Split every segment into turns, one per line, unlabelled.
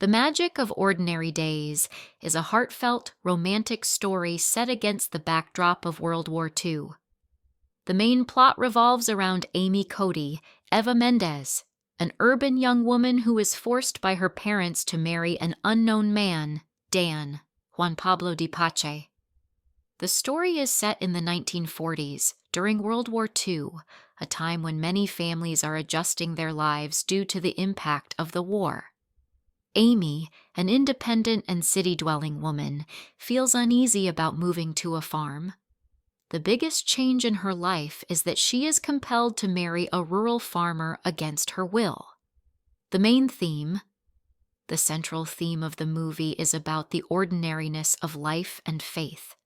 The Magic of Ordinary Days is a heartfelt, romantic story set against the backdrop of World War II. The main plot revolves around Amy Cody, Eva Mendes, an urban young woman who is forced by her parents to marry an unknown man, Dan, Juan Pablo Di Pace. The story is set in the 1940s, during World War II, a time when many families are adjusting their lives due to the impact of the war. Amy, an independent and city-dwelling woman, feels uneasy about moving to a farm. The biggest change in her life is that she is compelled to marry a rural farmer against her will. The central theme of the movie is about the ordinariness of life and faith.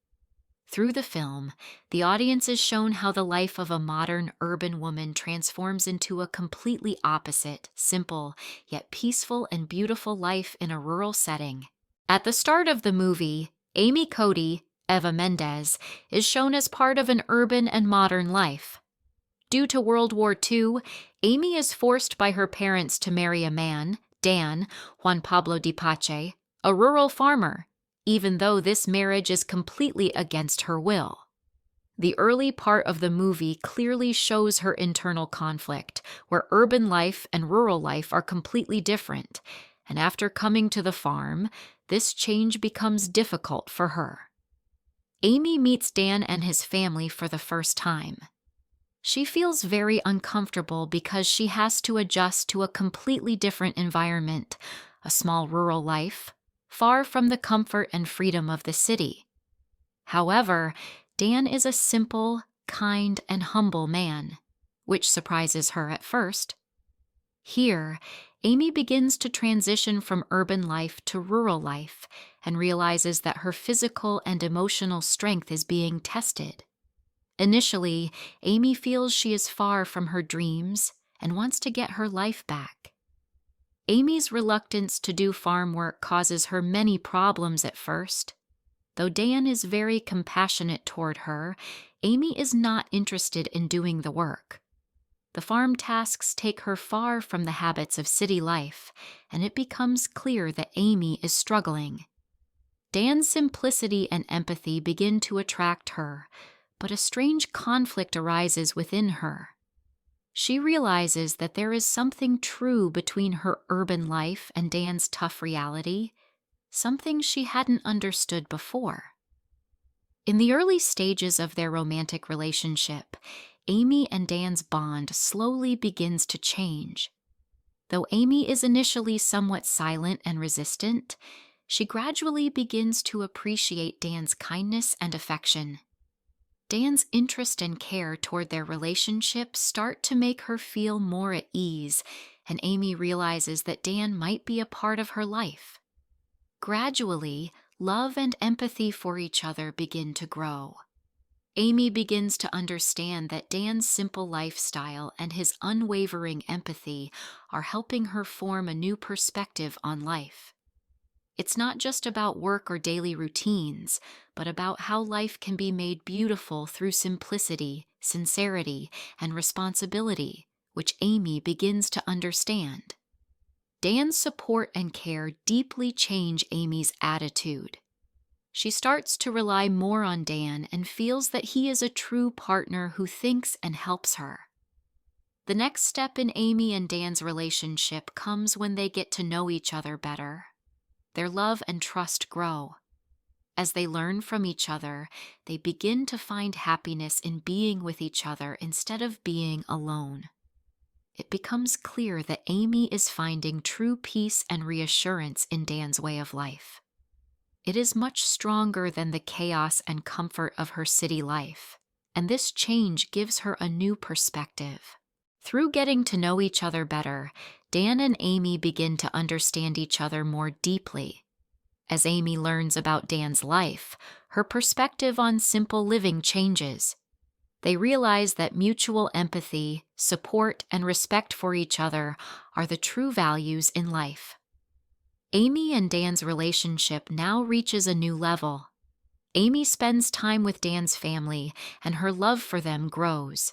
Through the film, the audience is shown how the life of a modern urban woman transforms into a completely opposite, simple, yet peaceful and beautiful life in a rural setting. At the start of the movie, Amy Cody, Eva Mendes, is shown as part of an urban and modern life. Due to World War II, Amy is forced by her parents to marry a man, Dan, Juan Pablo Di Pace, a rural farmer, even though this marriage is completely against her will. The early part of the movie clearly shows her internal conflict, where urban life and rural life are completely different, and after coming to the farm, this change becomes difficult for her. Amy meets Dan and his family for the first time. She feels very uncomfortable because she has to adjust to a completely different environment, a small rural life, far from the comfort and freedom of the city. However, Dan is a simple, kind, and humble man, which surprises her at first. Here, Amy begins to transition from urban life to rural life and realizes that her physical and emotional strength is being tested. Initially, Amy feels she is far from her dreams and wants to get her life back. Amy's reluctance to do farm work causes her many problems at first. Though Dan is very compassionate toward her, Amy is not interested in doing the work. The farm tasks take her far from the habits of city life, and it becomes clear that Amy is struggling. Dan's simplicity and empathy begin to attract her, but a strange conflict arises within her. She realizes that there is something true between her urban life and Dan's tough reality, something she hadn't understood before. In the early stages of their romantic relationship, Amy and Dan's bond slowly begins to change. Though Amy is initially somewhat silent and resistant, she gradually begins to appreciate Dan's kindness and affection. Dan's interest and care toward their relationship start to make her feel more at ease, and Amy realizes that Dan might be a part of her life. Gradually, love and empathy for each other begin to grow. Amy begins to understand that Dan's simple lifestyle and his unwavering empathy are helping her form a new perspective on life. It's not just about work or daily routines, but about how life can be made beautiful through simplicity, sincerity, and responsibility, which Amy begins to understand. Dan's support and care deeply change Amy's attitude. She starts to rely more on Dan and feels that he is a true partner who thinks and helps her. The next step in Amy and Dan's relationship comes when they get to know each other better. Their love and trust grow. As they learn from each other, they begin to find happiness in being with each other instead of being alone. It becomes clear that Amy is finding true peace and reassurance in Dan's way of life. It is much stronger than the chaos and comfort of her city life, and this change gives her a new perspective. Through getting to know each other better, Dan and Amy begin to understand each other more deeply. As Amy learns about Dan's life, her perspective on simple living changes. They realize that mutual empathy, support, and respect for each other are the true values in life. Amy and Dan's relationship now reaches a new level. Amy spends time with Dan's family, and her love for them grows.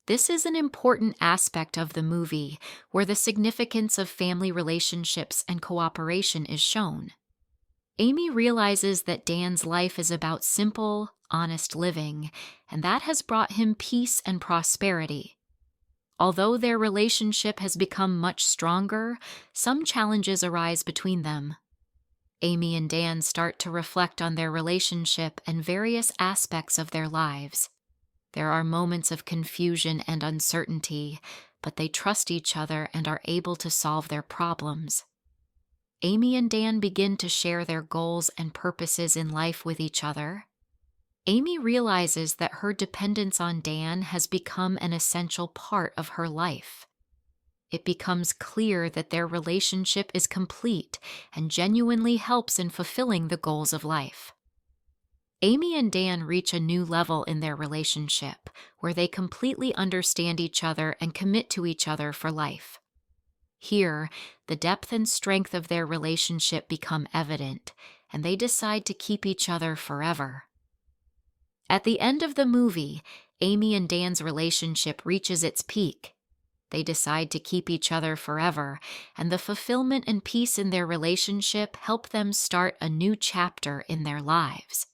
This is an important aspect of the movie, where the significance of family relationships and cooperation is shown. Amy realizes that Dan's life is about simple, honest living, and that has brought him peace and prosperity. Although their relationship has become much stronger, some challenges arise between them. Amy and Dan start to reflect on their relationship and various aspects of their lives. There are moments of confusion and uncertainty, but they trust each other and are able to solve their problems. Amy and Dan begin to share their goals and purposes in life with each other. Amy realizes that her dependence on Dan has become an essential part of her life. It becomes clear that their relationship is complete and genuinely helps in fulfilling the goals of life. Amy and Dan reach a new level in their relationship, where they completely understand each other and commit to each other for life. Here, the depth and strength of their relationship become evident, and they decide to keep each other forever. At the end of the movie, Amy and Dan's relationship reaches its peak. They decide to keep each other forever, and the fulfillment and peace in their relationship help them start a new chapter in their lives.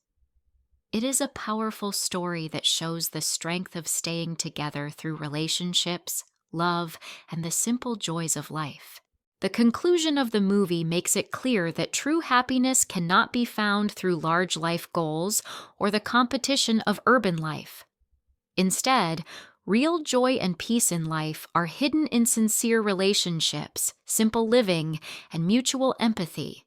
It is a powerful story that shows the strength of staying together through relationships, love, and the simple joys of life. The conclusion of the movie makes it clear that true happiness cannot be found through large life goals or the competition of urban life. Instead, real joy and peace in life are hidden in sincere relationships, simple living, and mutual empathy.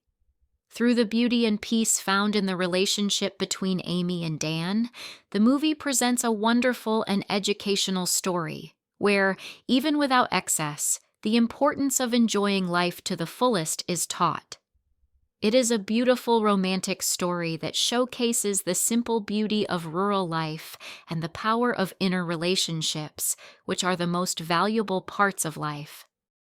Through the beauty and peace found in the relationship between Amy and Dan, the movie presents a wonderful and educational story where, even without excess, the importance of enjoying life to the fullest is taught. It is a beautiful romantic story that showcases the simple beauty of rural life and the power of inner relationships, which are the most valuable parts of life.